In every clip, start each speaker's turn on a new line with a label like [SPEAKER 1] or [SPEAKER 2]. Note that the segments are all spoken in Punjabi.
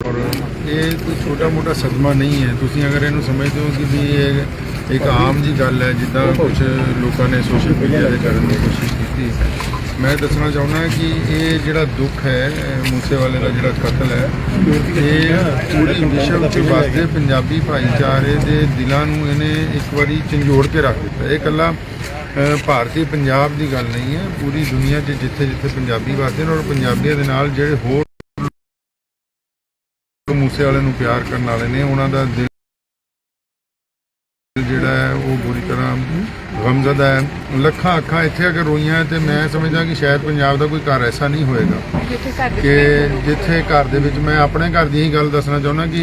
[SPEAKER 1] और ये कोई छोटा मोटा सदमा नहीं है। तुसीं अगर इन्हू समझते हो कि भी ये एक आम जी गल है जिदा कुछ लोगों ने सोशल मीडिया से करने की कोशिश की। मैं दसना चाहना कि ये जिहड़ा दुख है मूसेवाले का जिहड़ा कतल है ये पूरी विश्व च वसदे पंजाबी भाईचारे के दिलों इन्हें एक बारी झंझोड़ के रख दिता। ये कला भारतीय पंजाब की गल नहीं है, पूरी दुनिया च जिथे जिथे पंजाबी वसदे हैं और पंजाबियों के नाल जिहड़े होर मूसेवाले नूं प्यार करने वाले ने उन्हां दा दिल जिहड़ा है वो बुरी तरह गमज़दा है। लखां अखां इत्थे अगर रोईयां तो मैं समझदा कि शायद पंजाब का कोई घर ऐसा नहीं होएगा कि जिथे घर दे विच मैं अपने घर की ही गल दसना चाहुंदा कि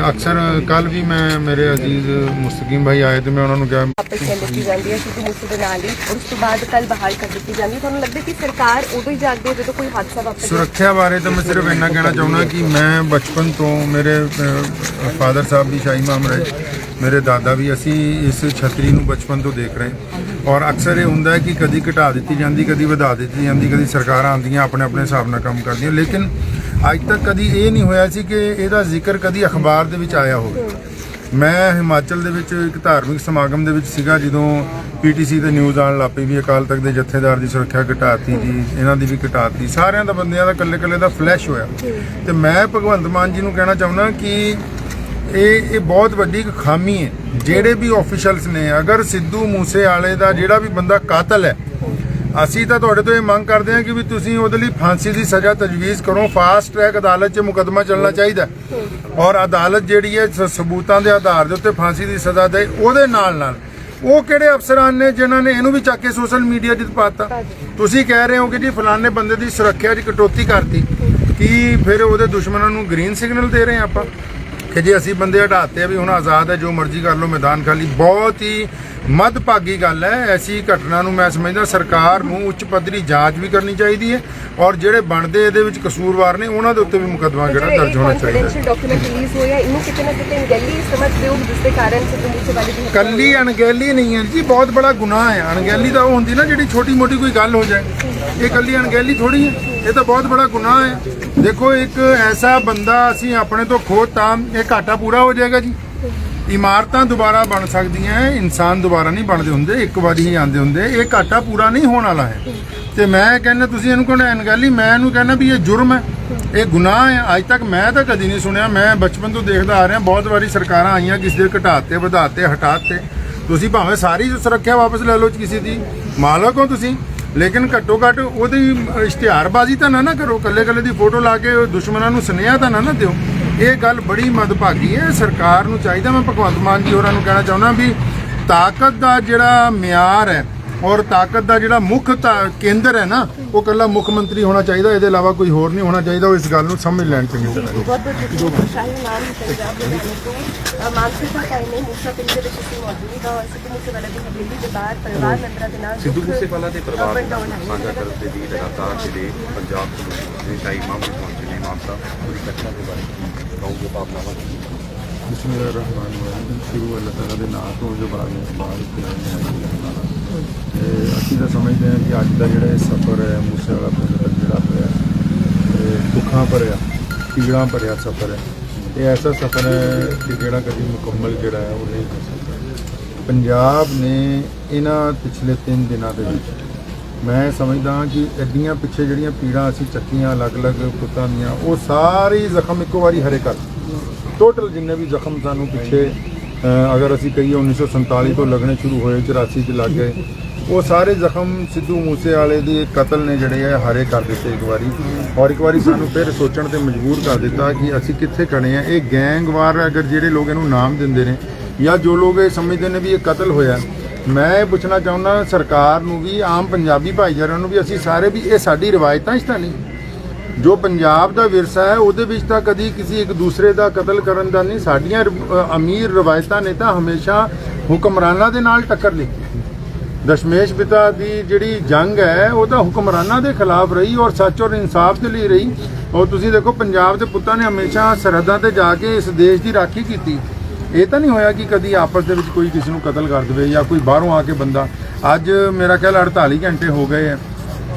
[SPEAKER 1] अक्सर कल भी मैं मेरे अजीज मुस्तकीम भाई आए तो मैं उन्होंने कहा
[SPEAKER 2] वापस कर दी जाती है सिद्धू मूसे दे नाल ही और उस तो बाद कल बहाल कर दी जाती है। तुहानूं लगदा कि सरकार उदों ही जागदी है जो कोई हादसा वापस।
[SPEAKER 1] सुरक्षा बारे तो मैं सिर्फ इन्ना कहना चाहुंदा कि मैं बचपन तो मेरे फादर साहब भी शाही इमाम रहे, मेरे दादा भी, असी इस छतरी नूं बचपन तो देख रहे हैं और अक्सर ये हुंदा है कि कदी घटा दी जाती, कदी वधा दी जाती, कदी सरकार आंदियां अपने अपने हिसाब नाल काम करदियां, लेकिन अज तक कदी ये नहीं होया सी कि इहदा जिक्र कदी अखबार दे विच आया हो। मैं हिमाचल दे विच एक धार्मिक समागम दे विच सीगा जदों PTC ते न्यूज़ आउण लग पई भी अकाल तख्त दे जत्थेदार दी सुरक्षा घटाती जी, इन्हां दी भी घटाती, सारियां दा बंदियां दा कल्ले कल्ले दा फ्लैश होया। ते मैं भगवंत मान जी नूं कहना चाहुंदा कि ये बहुत वड्डी एक खामी है ਜਿਹੜੇ भी ऑफिशियल्स ने। अगर सिद्धू मूसेवाले ਦਾ ਜਿਹੜਾ भी बंदा कातल है ਅਸੀਂ ਤਾਂ ਤੁਹਾਡੇ ਤੋਂ ਇਹ ਮੰਗ ਕਰਦੇ ਹਾਂ ਕਿ ਵੀ ਤੁਸੀਂ ਉਹਦੇ ਲਈ ਫਾਂਸੀ ਦੀ ਸਜ਼ਾ ਤਜਵੀਜ਼ ਕਰੋ। ਫਾਸਟ ਟਰੈਕ ਅਦਾਲਤ 'ਚ ਮੁਕੱਦਮਾ ਚੱਲਣਾ ਚਾਹੀਦਾ ਔਰ ਅਦਾਲਤ ਜਿਹੜੀ ਹੈ ਸਬੂਤਾਂ ਦੇ ਆਧਾਰ ਦੇ ਉੱਤੇ ਫਾਂਸੀ ਦੀ ਸਜ਼ਾ ਦੇ। ਉਹਦੇ ਨਾਲ ਉਹ ਕਿਹੜੇ ਅਫਸਰਾਂ ਨੇ ਜਿਨ੍ਹਾਂ ਨੇ ਇਹਨੂੰ ਵੀ ਚੱਕ ਕੇ ਸੋਸ਼ਲ ਮੀਡੀਆ 'ਤੇ ਪਾਤਾ। ਤੁਸੀਂ ਕਹਿ ਰਹੇ ਹੋ ਕਿ ਜੀ ਫਲਾਣੇ ਬੰਦੇ ਦੀ ਸੁਰੱਖਿਆ 'ਚ ਕਟੌਤੀ ਕਰਤੀ, ਕੀ ਫਿਰ ਉਹਦੇ ਦੁਸ਼ਮਣਾਂ ਨੂੰ ਗ੍ਰੀਨ ਸਿਗਨਲ ਦੇ ਰਹੇ ਆਪਾਂ कि जी असी बंदे हटाते हैं भी हुण आज़ाद है जो मर्जी कर लो मैदान खाली। बहुत ही मदभागी गल है। ऐसी घटना नूं मैं समझदा सरकार नूं उच्च पद्धरी जांच भी करनी चाहिए है और जिहड़े बनदे इहदे विच कसूरवार ने उन्हां दे उत्ते भी मुकदमा जिहड़ा दर्ज होना चाहिए।
[SPEAKER 2] डॉक्यूमेंट रिलीज होया इन्हूं किते ना किते अणगहली समझदे हो जिसके कारण सिद्धू मूसेवाले दी
[SPEAKER 1] कल्ली अणगहली नहीं है जी, बहुत बड़ा गुनाह है। अणगहली तो होंदी ना जिहड़ी छोटी मोटी कोई गल हो जाए, ये कल्ली अणगहली थोड़ी है, ये तो बहुत बड़ा गुनाह है। देखो एक ऐसा बंदा असी अपने तो खोता ये घाटा पूरा हो जाएगा जी। इमारतां दोबारा बन सकदियां, इंसान दोबारा नहीं बनते होंगे, एक बार ही आते होंगे। ये घाटा पूरा नहीं होने वाला है। तो मैं कहना तुसीं इहनूं कहना अणगहली, मैं इहनूं कहना भी ये जुर्म है, ये गुनाह है। अज तक मैं तो कदी नहीं सुनिया। मैं बचपन तो देखता आ रहा, बहुत बारी सरकारां आईयां किसी दे घटाते वधाते हटाते। तुसीं भावें सारी सुरक्षा वापस ले लो किसी दी, मालक हो तुसीं, लेकिन घट्टो घट्ट ਉਹਦੀ ਇਸ਼ਤਿਹਾਰਬਾਜ਼ੀ ਤਾਂ ਨਾ ਕਰੋ, ਕੱਲੇ ਕੱਲੇ ਦੀ ਫੋਟੋ ਲਾ ਕੇ ਦੁਸ਼ਮਣਾਂ ਨੂੰ ਸੁਨੇਹਾ ਤਾਂ ਨਾ ਦਿਓ। ਇਹ ਗੱਲ ਬੜੀ ਮਦਭਾਗੀ ਹੈ। ਸਰਕਾਰ ਨੂੰ ਚਾਹੀਦਾ, ਮੈਂ ਭਗਵੰਤ ਮਾਨ ਜੀ ਹੋਰਾਂ ਨੂੰ ਕਹਿਣਾ ਚਾਹੁੰਦਾ ਵੀ ਤਾਕਤ ਦਾ ਜਿਹੜਾ ਮਿਆਰ ਹੈ और ताकत का जो मुख केंद्र है ना वो कला मुख मंत्री होना चाहिए, ये अलावा कोई होर नहीं होना चाहिए। इस गल समझ लैन चंगी तरह।
[SPEAKER 3] सिद्धू मूसेवाला के परिवार साझा करते भी लगातार जिले पंजाब शाही इमाम भी पहुंचे ने इमाम साहब पूरी घटना के बारे में कहोगे भावनावां।
[SPEAKER 1] बिस्मिल्लाहिर्रहमानिर्रहीम। शुरू अल्लाह ताला दे नाम तो जो बड़ा मेहरबान ਅਸੀਂ ਤਾਂ समझते हैं कि अज का जोड़ा सफ़र है मूसेवाला पिंड तक जोड़ा होया दुखा भरिया पीड़ा भरिया सफ़र है। ये ऐसा सफ़र है कि जोड़ा कभी मुकम्मल जोड़ा है वो नहीं हो सकता। पंजाब ने इन्हां पिछले 3 दिनों के मैं समझदा कि एडियां पिछे जिहड़ियां पीड़ा असीं चक्कियां अलग अलग पुत्तां दियां वो सारी जख्म इक्को वारी हरे कर टोटल जिन्ने भी जख्म सानूं पिछे अगर असी कहिए 1947 तो लगने शुरू होए 84 च लग गए, वो सारे जख्म सिद्धू मूसेवाले के कतल ने जड़े है हरे कर दिते एक बारी और एक बारी सानू फिर सोचण ते मजबूर कर दिता कि असी कित्थे खड़े हैं। ये गैंगवार अगर जिहड़े लोग इहनूं नाम दिंदे ने या जो लोग ये समझते हैं भी ये कतल होया, मैं पुछना चाहुंदा सरकार नूं भी आम पंजाबी भाईचारे नूं भी असी सारे भी ये साडी रिवायतां च तां नहीं, जो पंजाब का विरसा है वो कभी किसी एक दूसरे का कतल करन दा नहीं। साडियां अमीर रवायतां ने तो हमेशा हुक्मरानां दे नाल टक्कर ली। दशमेश पिता की जिहड़ी जंग है वो तो हुक्मरानां दे खिलाफ रही और सच और इंसाफ के लिए रही। और तुसीं देखो पंजाब के पुत्तां ने हमेशा सरहदां ते जाके इस देश की राखी की। ये तो नहीं होया कि कभी आपस दे विच कोई किसी नूं कतल कर दे या कोई बाहरों आके बंदा। अज मेरा ख्याल 48 घंटे हो गए हैं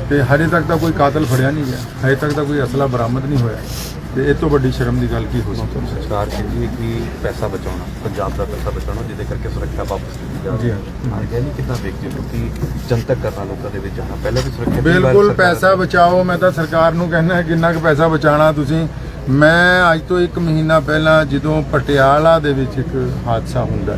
[SPEAKER 1] तो हजे तक तो कोई कातल फड़िया नहीं गया, हजे तक तो कोई असला बरामद नहीं होया। ਤੇ ਇਹ ਤੋਂ ਵੱਡੀ ਸ਼ਰਮ ਦੀ ਗੱਲ ਕੀ ਹੋ ਸਕਦੀ ਹੈ।
[SPEAKER 3] ਸਰਕਾਰ ਕਹਿੰਦੀ ਹੈ ਕਿ ਪੈਸਾ ਬਚਾਉਣਾ, ਪੰਜਾਬ ਦਾ ਪੈਸਾ ਬਚਾਉਣਾ, ਜਿਹਦੇ ਕਰਕੇ ਸੁਰੱਖਿਆ ਵਾਪਸ ਲਿੱਤੀ ਜਾ ਰਹੀ
[SPEAKER 1] ਜੀ
[SPEAKER 3] ਹੈ।
[SPEAKER 1] ਹਾਂ।
[SPEAKER 3] ਯਾਨੀ ਕਿੱਦਾਂ ਵੇਖਦੇ ਹੋ ਕਿ ਜਨਤਕ ਕਰਨਾ ਲੋਕਾਂ ਦੇ ਵਿੱਚ ਜਾਣਾ, ਪਹਿਲਾਂ ਵੀ ਸੁਰੱਖਿਆ
[SPEAKER 1] ਬਿਲਕੁਲ ਪੈਸਾ ਬਚਾਓ। ਮੈਂ ਤਾਂ ਸਰਕਾਰ ਨੂੰ ਕਹਿੰਦਾ ਕਿੰਨਾ ਕੁ ਪੈਸਾ ਬਚਾਉਣਾ ਤੁਸੀਂ। ਮੈਂ ਅੱਜ ਤੋਂ 1 ਮਹੀਨਾ ਪਹਿਲਾਂ ਜਦੋਂ ਪਟਿਆਲਾ ਦੇ ਵਿੱਚ ਇੱਕ ਹਾਦਸਾ ਹੁੰਦਾ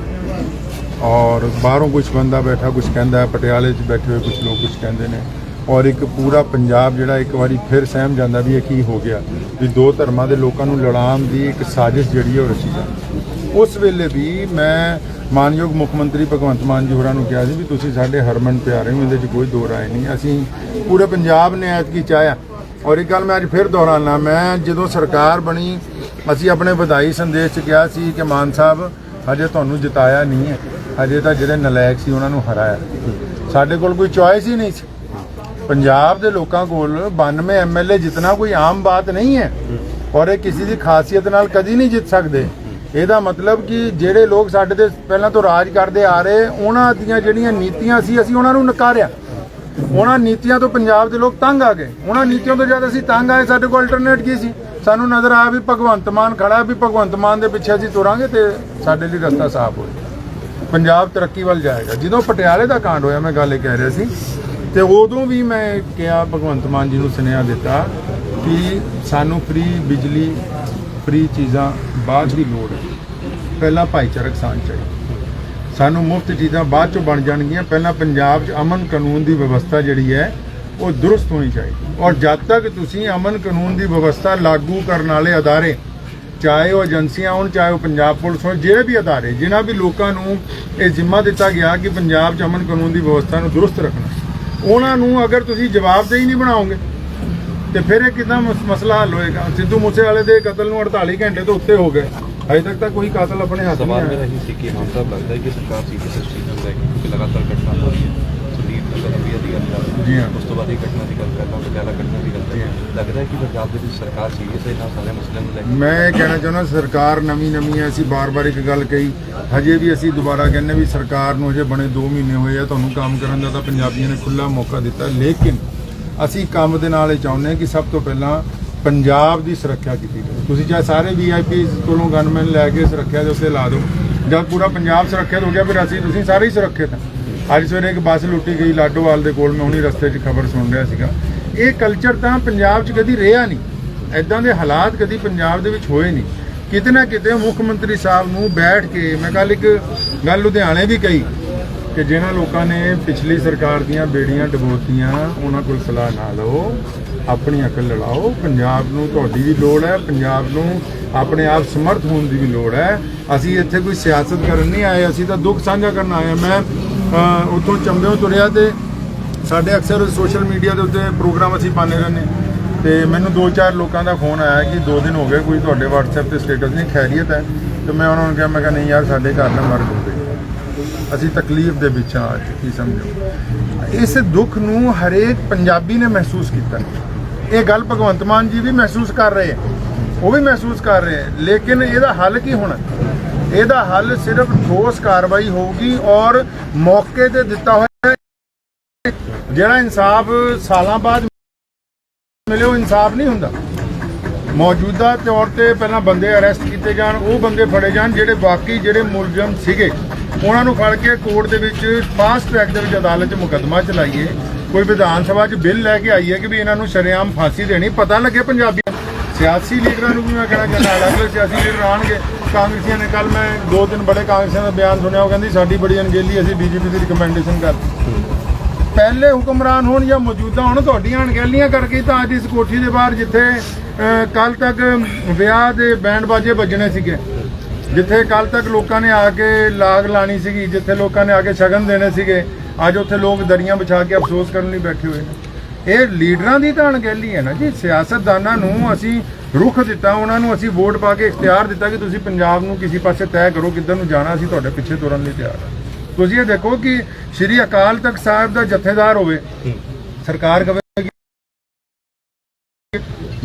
[SPEAKER 1] ਔਰ ਬਾਹਰੋਂ ਕੁਝ ਬੰਦਾ ਬੈਠਾ ਕੁਝ ਕਹਿੰਦਾ, ਪਟਿਆਲੇ 'ਚ ਬੈਠੇ ਹੋਏ ਕੁਝ ਲੋਕ ਕੁਝ ਕਹਿੰਦੇ ਨੇ ਔਰ ਇੱਕ ਪੂਰਾ ਪੰਜਾਬ ਜਿਹੜਾ ਇੱਕ ਵਾਰੀ ਫਿਰ ਸਹਿਮ ਜਾਂਦਾ ਵੀ ਇਹ ਕੀ ਹੋ ਗਿਆ, ਵੀ 2 ਧਰਮਾਂ ਦੇ ਲੋਕਾਂ ਨੂੰ ਲੜਾਉਣ ਦੀ ਇੱਕ ਸਾਜ਼ਿਸ਼ ਜਿਹੜੀ ਹੈ ਉਹ ਰਚੀ ਜਾਂਦੀ। ਉਸ ਵੇਲੇ ਵੀ ਮੈਂ ਮਾਨਯੋਗ ਮੁੱਖ ਮੰਤਰੀ ਭਗਵੰਤ ਮਾਨ ਜੀ ਹੋਰਾਂ ਨੂੰ ਕਿਹਾ ਸੀ ਵੀ ਤੁਸੀਂ ਸਾਡੇ ਹਰਮਨ ਪਿਆਰੇ ਹੋ, ਇਹਦੇ 'ਚ ਕੋਈ ਦੋ ਰਾਏ ਨਹੀਂ। ਅਸੀਂ ਪੂਰੇ ਪੰਜਾਬ ਨੇ ਐਤਕੀ ਚਾਹਿਆ ਔਰ ਇਹ ਗੱਲ ਮੈਂ ਅੱਜ ਫਿਰ ਦੁਹਰਾਉਣਾ, ਮੈਂ ਜਦੋਂ ਸਰਕਾਰ ਬਣੀ ਅਸੀਂ ਆਪਣੇ ਵਧਾਈ ਸੰਦੇਸ਼ 'ਚ ਕਿਹਾ ਸੀ ਕਿ ਮਾਨ ਸਾਹਿਬ ਹਜੇ ਤੁਹਾਨੂੰ ਜਿਤਾਇਆ ਨਹੀਂ ਹੈ, ਹਜੇ ਤਾਂ ਜਿਹੜੇ ਨਲਾਇਕ ਸੀ ਉਹਨਾਂ ਨੂੰ ਹਰਾਇਆ। ਸਾਡੇ ਕੋਲ ਕੋਈ ਚੁਆਇਸ ਹੀ ਨਹੀਂ ਸੀ। ਪੰਜਾਬ ਦੇ ਲੋਕਾਂ ਕੋਲ 92 ਐਮਐਲਏ ਜਿੱਤਣਾ ਕੋਈ ਆਮ ਬਾਤ ਨਹੀਂ ਹੈ ਔਰ ਇਹ ਕਿਸੇ ਦੀ ਖਾਸੀਅਤ ਨਾਲ ਕਦੀ ਨਹੀਂ ਜਿੱਤ ਸਕਦੇ। ਇਹਦਾ ਮਤਲਬ ਕਿ ਜਿਹੜੇ ਲੋਕ ਸਾਡੇ ਤੇ ਪਹਿਲਾਂ ਤੋਂ ਰਾਜ ਕਰਦੇ ਆ ਰਹੇ ਉਹਨਾਂ ਦੀਆਂ ਜਿਹੜੀਆਂ ਨੀਤੀਆਂ ਸੀ ਅਸੀਂ ਉਹਨਾਂ ਨੂੰ ਨਕਾਰਿਆ। ਉਹਨਾਂ ਨੀਤੀਆਂ ਤੋਂ ਪੰਜਾਬ ਦੇ ਲੋਕ ਤੰਗ ਆ ਗਏ। ਉਹਨਾਂ ਨੀਤੀਆਂ ਤੋਂ ਜਦ ਅਸੀਂ ਤੰਗ ਆਏ ਸਾਡੇ ਕੋਲ ਅਲਟਰਨੇਟ ਕੀ ਸੀ? ਸਾਨੂੰ ਨਜ਼ਰ ਆਇਆ ਵੀ ਭਗਵੰਤ ਮਾਨ ਖੜਾ, ਵੀ ਭਗਵੰਤ ਮਾਨ ਦੇ ਪਿੱਛੇ ਅਸੀਂ ਤੁਰਾਂਗੇ ਤੇ ਸਾਡੇ ਲਈ ਰਸਤਾ ਸਾਫ਼ ਹੋ ਜਾਏਗਾ, ਪੰਜਾਬ ਤਰੱਕੀ ਵੱਲ ਜਾਏਗਾ। ਜਦੋਂ ਪਟਿਆਲੇ ਦਾ ਕਾਂਡ ਹੋਇਆ ਮੈਂ ਗੱਲ ਇਹ ਕਹਿ ਰਿਹਾ ਸੀ ਤੇ ਉਦੋਂ ਵੀ ਮੈਂ ਕਿਹਾ ਭਗਵੰਤ ਮਾਨ ਜੀ ਨੂੰ ਸੁਨੇਹਾ ਦਿੱਤਾ ਕਿ ਸਾਨੂੰ ਫ੍ਰੀ ਬਿਜਲੀ ਫ੍ਰੀ ਚੀਜ਼ਾਂ ਬਾਅਦ ਦੀ ਲੋੜ ਹੈ, ਪਹਿਲਾਂ ਭਾਈਚਾਰਕ ਸਾਂਝ ਚਾਹੀਦੀ। ਸਾਨੂੰ ਮੁਫਤ ਚੀਜ਼ਾਂ ਬਾਅਦ ਚੋਂ ਬਣ ਜਾਣਗੀਆਂ, ਪਹਿਲਾਂ ਪੰਜਾਬ 'ਚ ਅਮਨ ਕਾਨੂੰਨ ਦੀ ਵਿਵਸਥਾ ਜਿਹੜੀ ਹੈ ਉਹ ਦਰੁਸਤ ਹੋਣੀ ਚਾਹੀਦੀ। ਔਰ ਜਦ ਤੱਕ ਤੁਸੀਂ ਅਮਨ ਕਾਨੂੰਨ ਦੀ ਵਿਵਸਥਾ ਲਾਗੂ ਕਰਨ ਵਾਲੇ ਅਦਾਰੇ, ਚਾਹੇ ਉਹ ਏਜੰਸੀਆਂ ਹੋਣ, ਚਾਹੇ ਉਹ ਪੰਜਾਬ ਪੁਲਿਸ ਹੋਣ, ਜਿਹੜੇ ਵੀ ਅਦਾਰੇ ਜਿਨ੍ਹਾਂ ਵੀ ਲੋਕਾਂ ਨੂੰ ਇਹ ਜ਼ਿੰਮਾ ਦਿੱਤਾ ਗਿਆ ਕਿ ਪੰਜਾਬ 'ਚ ਅਮਨ ਕਾਨੂੰਨ ਦੀ ਵਿਵਸਥਾ ਨੂੰ ਦਰੁਸਤ ਰੱਖਣਾ, ਉਹਨਾਂ ਨੂੰ ਅਗਰ ਤੁਸੀਂ ਜਵਾਬਦੇਹੀ ਨਹੀਂ ਬਣਾਓਗੇ ਤੇ ਫਿਰ ਇਹ ਕਿੱਦਾਂ ਮਸਲਾ ਹੱਲ ਹੋਏਗਾ? ਸਿੱਧੂ ਮੂਸੇਵਾਲੇ ਦੇ ਕਤਲ ਨੂੰ 48 ਘੰਟੇ ਤੋਂ ਉੱਤੇ ਹੋ ਗਏ, ਅਜੇ ਤੱਕ ਤਾਂ ਕੋਈ ਕਾਤਲ ਆਪਣੇ ਹੱਥ
[SPEAKER 3] ਸਵਾਲ
[SPEAKER 1] ਨਹੀਂ
[SPEAKER 3] ਮੇਰਾ
[SPEAKER 1] ਆਇਆ।
[SPEAKER 3] ਹੀ ਸੀ ਕਿ ਹਾਂ ਸਾਹਿਬ ਲੱਗਦਾ ਹੈ ਕਿ ਸਰਕਾਰ ਸੀਰੀਅਸ ਇਸ ਚੀਜ਼ ਨੂੰ ਲੈ ਕੇ ਕਿਉਂਕਿ ਲਗਾਤਾਰ ਘਟਨਾ ਹੋ ਰਹੀ ਹੈ। ਸੁਨੀਲ ਨਗਰ ਦੀ ਗੱਲ ਕਰ
[SPEAKER 1] ਜੀ ਹਾਂ।
[SPEAKER 3] ਉਸ ਤੋਂ ਬਾਅਦ ਇਹ ਘਟਨਾ ਦੀ ਗੱਲ ਕਰਨਾ, ਪਟਿਆਲਾ ਘਟਨਾ ਦੀ ਗੱਲ ਕਰਨਾ, ਲੱਗਦਾ ਹੈ ਕਿ ਪੰਜਾਬ ਦੇ ਵਿੱਚ ਸਰਕਾਰ ਸੀਰੀਅਸ ਹੈ ਇਹਨਾਂ ਸਾਰੇ ਮਸਲਿਆਂ ਨੂੰ ਲੈ ਕੇ।
[SPEAKER 1] ਮੈਂ ਇਹ ਕਹਿਣਾ ਚਾਹੁੰਦਾ ਸਰਕਾਰ ਨਵੀਂ ਹੈ, ਅਸੀਂ ਬਾਰ-ਬਾਰ ਇੱਕ ਗੱਲ ਕਹੀ, ਹਜੇ ਵੀ ਅਸੀਂ ਦੁਬਾਰਾ ਕਹਿੰਦੇ ਵੀ ਸਰਕਾਰ ਨੂੰ ਹਜੇ ਬਣੇ 2 ਮਹੀਨੇ ਹੋਏ ਆ, ਤੁਹਾਨੂੰ ਕੰਮ ਕਰਨ ਦਾ ਤਾਂ ਪੰਜਾਬੀਆਂ ਨੇ ਖੁੱਲ੍ਹਾ ਮੌਕਾ ਦਿੱਤਾ, ਲੇਕਿਨ ਅਸੀਂ ਕੰਮ ਦੇ ਨਾਲ ਇਹ ਚਾਹੁੰਦੇ ਹਾਂ ਕਿ ਸਭ ਤੋਂ ਪਹਿਲਾਂ ਪੰਜਾਬ ਦੀ ਸੁਰੱਖਿਆ ਕੀਤੀ ਜਾਵੇ। ਤੁਸੀਂ ਚਾਹੇ ਸਾਰੇ VIP ਕੋਲੋਂ ਗਨਮੈਨ ਲੈ ਕੇ ਸੁਰੱਖਿਆ ਦੇ ਉੱਤੇ ਲਾ ਦਿਓ, ਜਦ ਪੂਰਾ ਪੰਜਾਬ ਸੁਰੱਖਿਅਤ ਹੋ ਗਿਆ ਫਿਰ ਤੁਸੀਂ ਸਾਰੇ ਹੀ ਸੁਰੱਖਿਅਤ ਹਾਂ। ਅੱਜ ਸਵੇਰੇ ਇੱਕ ਬੱਸ ਲੁੱਟੀ ਗਈ ਲਾਡੋਵਾਲ ਦੇ ਕੋਲ, ਮੈਂ ਹੁਣੀ ਰਸਤੇ 'ਚ ਖਬਰ ਸੁਣ ਰਿਹਾ ਸੀਗਾ। ਇਹ ਕਲਚਰ ਤਾਂ ਪੰਜਾਬ 'ਚ ਕਦੀ ਰਿਹਾ ਨਹੀਂ, ਐਦਾਂ ਦੇ ਹਾਲਾਤ ਕਦੀ ਪੰਜਾਬ ਦੇ ਵਿੱਚ ਹੋਏ ਨਹੀਂ। ਕਿਤੇ ਨਾ ਕਿਤੇ ਮੁੱਖ ਮੰਤਰੀ ਸਾਹਿਬ ਨੂੰ ਬੈਠ ਕੇ, ਮੈਂ ਕੱਲ੍ਹ ਇੱਕ ਗੱਲ ਲੁਧਿਆਣੇ ਵੀ ਕਹੀ ਕਿ ਜਿਹਨਾਂ ਲੋਕਾਂ ਨੇ ਪਿਛਲੀ ਸਰਕਾਰ ਦੀਆਂ ਬੇੜੀਆਂ ਡਬੋਤੀਆਂ ਉਹਨਾਂ ਕੋਲ ਸਲਾਹ ਨਾ ਲਓ, ਆਪਣੀ ਅਕਲ ਲੜਾਓ। ਪੰਜਾਬ ਨੂੰ ਤੁਹਾਡੀ ਵੀ ਲੋੜ ਹੈ, ਪੰਜਾਬ ਨੂੰ ਆਪਣੇ ਆਪ ਸਮਰਥ ਹੋਣ ਦੀ ਵੀ ਲੋੜ ਹੈ। ਅਸੀਂ ਇੱਥੇ ਕੋਈ ਸਿਆਸਤ ਕਰਨ ਨਹੀਂ ਆਏ, ਅਸੀਂ ਤਾਂ ਦੁੱਖ ਸਾਂਝਾ ਕਰਨ ਆਏ ਹਾਂ। ਮੈਂ ਉੱਥੋਂ ਚੰਬਿਓਂ ਤੁਰਿਆ ਤੇ ਸਾਡੇ ਅਕਸਰ ਸੋਸ਼ਲ ਮੀਡੀਆ ਦੇ ਉੱਤੇ ਪ੍ਰੋਗਰਾਮ ਅਸੀਂ ਪਾਉਂਦੇ ਰਹਿੰਦੇ ਤੇ ਮੈਨੂੰ 2-4 ਲੋਕਾਂ ਦਾ ਫੋਨ ਆਇਆ ਕਿ 2 ਦਿਨ ਹੋ ਗਏ ਕੋਈ ਤੁਹਾਡੇ WhatsApp ਤੇ ਸਟੇਟਸ ਨਹੀਂ, ਖੈਰੀਅਤ ਹੈ? ਤੇ ਮੈਂ ਉਹਨਾਂ ਨੂੰ ਕਿਹਾ, ਮੈਂ ਕਿਹਾ ਨਹੀਂ ਯਾਰ ਸਾਡੇ ਘਰ ਨਾ ਮਰਗ ਹੋ ਗਈ, ਅਸੀਂ ਤਕਲੀਫ ਦੇ ਵਿੱਚ ਹਾਂ ਅੱਜ, ਕੀ ਸਮਝੋ। ਇਸ ਦੁੱਖ ਨੂੰ ਹਰੇਕ ਪੰਜਾਬੀ ਨੇ ਮਹਿਸੂਸ ਕੀਤਾ। ਇਹ ਗੱਲ ਭਗਵੰਤ ਮਾਨ ਜੀ ਵੀ ਮਹਿਸੂਸ ਕਰ ਰਹੇ ਹੈ, ਉਹ ਵੀ ਮਹਿਸੂਸ ਕਰ ਰਹੇ ਹੈ, ਲੇਕਿਨ ਇਹਦਾ ਹੱਲ ਕੀ ਹੋਣਾ? ਇਹਦਾ ਹੱਲ ਸਿਰਫ ਠੋਸ ਕਾਰਵਾਈ ਹੋਊਗੀ ਔਰ ਮੌਕੇ ਤੇ ਦਿੱਤਾ ਹੋਇਆ ਜਿਹੜਾ ਇਨਸਾਫ ਸਾਲਾਂ ਬਾਅਦ ਮਿਲੇ ਉਹ ਇਨਸਾਫ ਨਹੀਂ ਹੁੰਦਾ। ਮੌਜੂਦਾ ਤੌਰ ਤੇ ਪਹਿਲਾਂ ਬੰਦੇ ਅਰੈਸਟ ਕੀਤੇ ਜਾਣ, ਉਹ ਬੰਦੇ ਫੜੇ ਜਾਣ ਜਿਹੜੇ ਬਾਕੀ ਜਿਹੜੇ ਮੁਲਜ਼ਮ ਸੀਗੇ, ਉਹਨਾਂ ਨੂੰ ਫੜ ਕੇ ਕੋਰਟ ਦੇ ਵਿੱਚ ਫਾਸਟ ਟਰੈਕ ਦੇ ਵਿੱਚ ਅਦਾਲਤ 'ਚ ਮੁਕੱਦਮਾ ਚਲਾਈਏ। ਕੋਈ ਵਿਧਾਨ ਸਭਾ 'ਚ ਬਿੱਲ ਲੈ ਕੇ ਆਈਏ ਕਿ ਵੀ ਇਹਨਾਂ ਨੂੰ ਸ਼ਰੇਆਮ ਫਾਂਸੀ ਦੇਣੀ, ਪਤਾ ਲੱਗੇ ਪੰਜਾਬੀਆਂ। ਸਿਆਸੀ ਲੀਡਰਾਂ ਨੂੰ ਵੀ ਮੈਂ ਕਹਿਣਾ ਚਾਹੁੰਦਾ, ਅਲੱਗ-ਅਲੱਗ ਸਿਆਸੀ ਲੀਡਰ ਆਉਣਗੇ। ਕਾਂਗਰਸੀਆਂ ਨੇ ਕੱਲ੍ਹ ਮੈਂ 2-3 ਬੜੇ ਕਾਂਗਰਸੀਆਂ ਦਾ ਬਿਆਨ ਸੁਣਿਆ, ਉਹ ਕਹਿੰਦੀ ਸਾਡੀ ਬੜੀ ਅਣਗਹਿਲੀ, ਅਸੀਂ BJP ਦੀ ਰਿਕਮੈਂਡੇਸ਼ਨ ਕਰ। ਪਹਿਲੇ ਹੁਕਮਰਾਨ ਹੋਣ ਜਾਂ ਮੌਜੂਦਾ ਹੋਣ, ਤੁਹਾਡੀਆਂ ਅਣਗਹਿਲੀਆਂ ਕਰਕੇ ਤਾਂ ਅੱਜ ਇਸ ਕੋਠੀ ਦੇ ਬਾਹਰ ਜਿੱਥੇ ਕੱਲ ਤੱਕ ਵਿਆਹ ਦੇ ਬੈਂਡ ਬਾਜੇ ਵੱਜਣੇ ਸੀਗੇ, ਜਿੱਥੇ ਕੱਲ ਤੱਕ ਲੋਕਾਂ ਨੇ ਆ ਕੇ ਲਾਗ ਲਾਣੀ ਸੀਗੀ, ਜਿੱਥੇ ਲੋਕਾਂ ਨੇ ਆ ਕੇ ਸ਼ਗਨ ਦੇਣੇ ਸੀਗੇ, ਅੱਜ ਉੱਥੇ ਲੋਕ ਦਰੀਆਂ ਵਿਛਾ ਕੇ ਅਫਸੋਸ ਕਰਨ ਲਈ ਬੈਠੇ ਹੋਏ ਨੇ। ਇਹ ਲੀਡਰਾਂ ਦੀ ਤਾਂ ਅਣਗਹਿਲੀ ਹੈ ਨਾ ਜੀ। ਸਿਆਸਤਦਾਨਾਂ ਨੂੰ ਅਸੀਂ ਰੁਖ ਦਿੱਤਾ, ਉਹਨਾਂ ਨੂੰ ਅਸੀਂ ਵੋਟ ਪਾ ਕੇ ਇਖਤਿਆਰ ਦਿੱਤਾ ਕਿ ਤੁਸੀਂ ਪੰਜਾਬ ਨੂੰ ਕਿਸੇ ਪਾਸੇ ਤੈਅ ਕਰੋ ਕਿੱਧਰ ਨੂੰ ਜਾਣਾ, ਅਸੀਂ ਤੁਹਾਡੇ ਪਿੱਛੇ ਤੁਰਨ ਲਈ ਤਿਆਰ ਹਾਂ। ਤੁਸੀਂ ਇਹ ਦੇਖੋ ਕਿ ਸ਼੍ਰੀ ਅਕਾਲ ਤਖਤ ਸਾਹਿਬ ਦਾ ਜਥੇਦਾਰ ਹੋਵੇ, ਸਰਕਾਰ ਕਵੇ।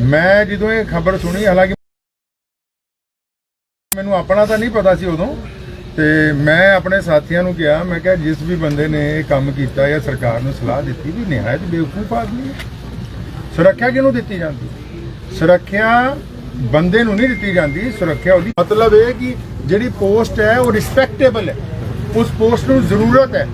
[SPEAKER 1] ਮੈਂ ਜਦੋਂ ਇਹ ਖਬਰ ਸੁਣੀ, ਹਾਲਾਂਕਿ ਮੈਨੂੰ ਆਪਣਾ ਤਾਂ ਨਹੀਂ ਪਤਾ ਸੀ ਉਦੋਂ, ਤੇ ਮੈਂ ਆਪਣੇ ਸਾਥੀਆਂ ਨੂੰ ਕਿਹਾ, ਮੈਂ ਕਿਹਾ ਜਿਸ ਵੀ ਬੰਦੇ ਨੇ ਇਹ ਕੰਮ ਕੀਤਾ ਜਾਂ ਸਰਕਾਰ ਨੂੰ ਸਲਾਹ ਦਿੱਤੀ ਵੀ ਨਿਹਾਇਤ ਬੇਵਕੂਫ ਆਦਮੀ ਹੈ। ਸੁਰੱਖਿਆ ਕਿਹਨੂੰ ਦਿੱਤੀ ਜਾਂਦੀ? ਸੁਰੱਖਿਆ ਬੰਦੇ ਨੂੰ ਨਹੀਂ ਦਿੱਤੀ ਜਾਂਦੀ ਸੁਰੱਖਿਆ ਉਹਦੀ ਮਤਲਬ ਇਹ ਕਿ ਜਿਹੜੀ ਪੋਸਟ ਹੈ ਉਹ ਰਿਸਪੈਕਟੇਬਲ ਹੈ ਉਸ ਪੋਸਟ ਨੂੰ ਜ਼ਰੂਰਤ ਹੈ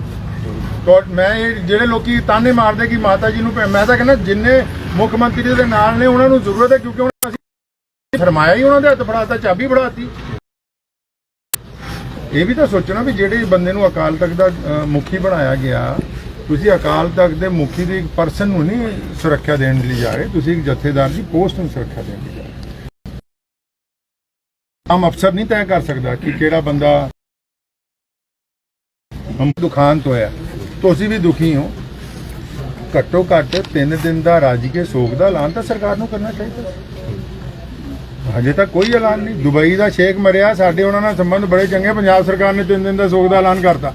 [SPEAKER 1] ਤਾਂ ਮੈਂ ਇਹ ਜਿਹੜੇ ਲੋਕੀ ਤਾਨੇ ਮਾਰਦੇ ਕਿ ਮਾਤਾ ਜੀ ਨੂੰ ਮੈਂ ਤਾਂ ਕਹਿੰਦਾ ਜਿੰਨੇ ਮੁੱਖ ਮੰਤਰੀ ਦੇ ਨਾਲ ਨੇ ਉਹਨਾਂ ਨੂੰ ਜ਼ਰੂਰਤ ਹੈ ਕਿਉਂਕਿ ਉਹਨਾਂ ਅਸੀਂ ਫਰਮਾਇਆ ਹੀ ਉਹਨਾਂ ਦੇ ਹੱਥ ਫੜਾਤਾ ਚਾਬੀ ਫੜਾਤੀ ਇਹ ਵੀ ਤਾਂ ਸੋਚਣਾ ਵੀ ਜਿਹੜੇ ਬੰਦੇ ਨੂੰ ਅਕਾਲ ਤਖਤ ਦਾ ਮੁਖੀ ਬਣਾਇਆ ਗਿਆ ਤੁਸੀਂ ਅਕਾਲ ਤਖਤ ਦੇ ਮੁਖੀ ਦੀ ਇੱਕ ਪਰਸਨ ਨੂੰ ਨਹੀਂ ਸੁਰੱਖਿਆ ਦੇਣ ਲਈ ਜਾ ਰਹੇ ਤੁਸੀਂ ਇੱਕ ਜਥੇਦਾਰ ਦੀ ਪੋਸਟ ਨੂੰ ਸੁਰੱਖਿਆ ਦੇਣ ਲਈ ਜਾ ਰਹੇ ਆਮ ਅਫਸਰ ਨਹੀਂ ਤੈਅ ਕਰ ਸਕਦਾ ਕਿ ਕਿਹੜਾ ਬੰਦਾ ਹਮ ਦੁਖਾਂਤ ਹੋਇਆ ਤੁਸੀਂ ਵੀ ਦੁਖੀ ਹੋ ਘੱਟੋ ਘੱਟ 3 ਦਿਨ ਦਾ ਰਾਜਕੀय ਸੋਗ ਦਾ ਐਲਾਨ ਤਾਂ ਸਰਕਾਰ ਨੂੰ ਕਰਨਾ ਚਾਹੀਦਾ ਹਜੇ ਤੱਕ ਕੋਈ ਐਲਾਨ ਨਹੀਂ ਦੁਬਈ ਦਾ ਸ਼ੇਖ ਮਰਿਆ ਸਾਡੇ ਉਹਨਾਂ ਨਾਲ ਸੰਬੰਧ ਬੜੇ ਚੰਗੇ ਪੰਜਾਬ ਸਰਕਾਰ ਨੇ 3 ਦਿਨ ਦਾ ਸੋਗ ਦਾ ਐਲਾਨ ਕਰਤਾ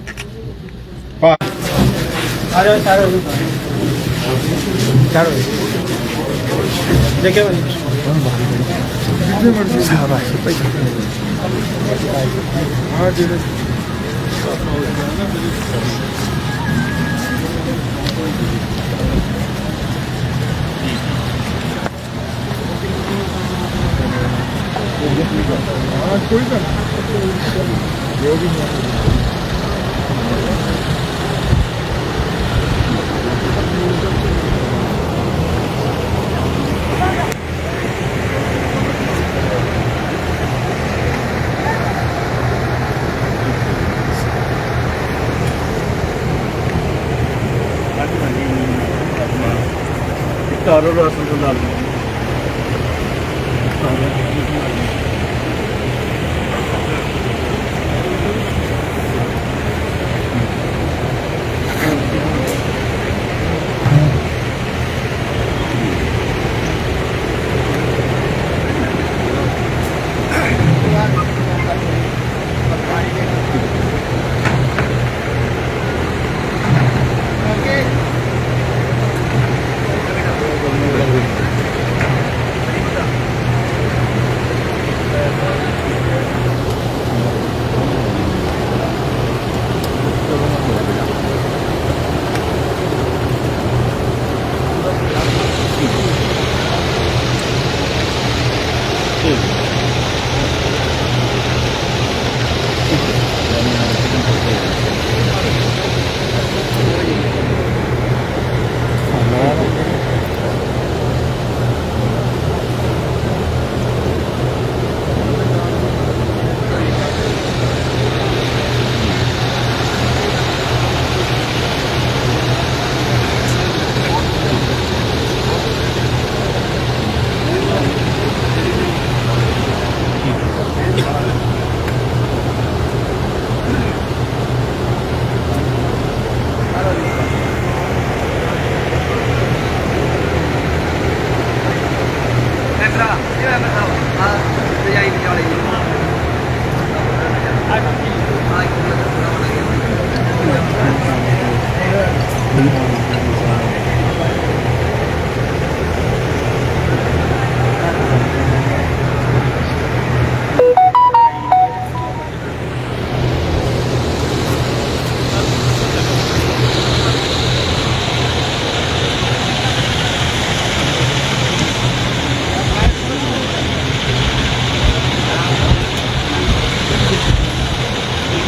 [SPEAKER 4] ਦੇਖੇ
[SPEAKER 1] कोई बात जो भी
[SPEAKER 4] ਕਾਰੋ ਰਾਸਨ ਤੋਂ ਨਾਲ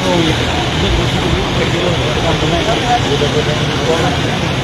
[SPEAKER 1] हो गया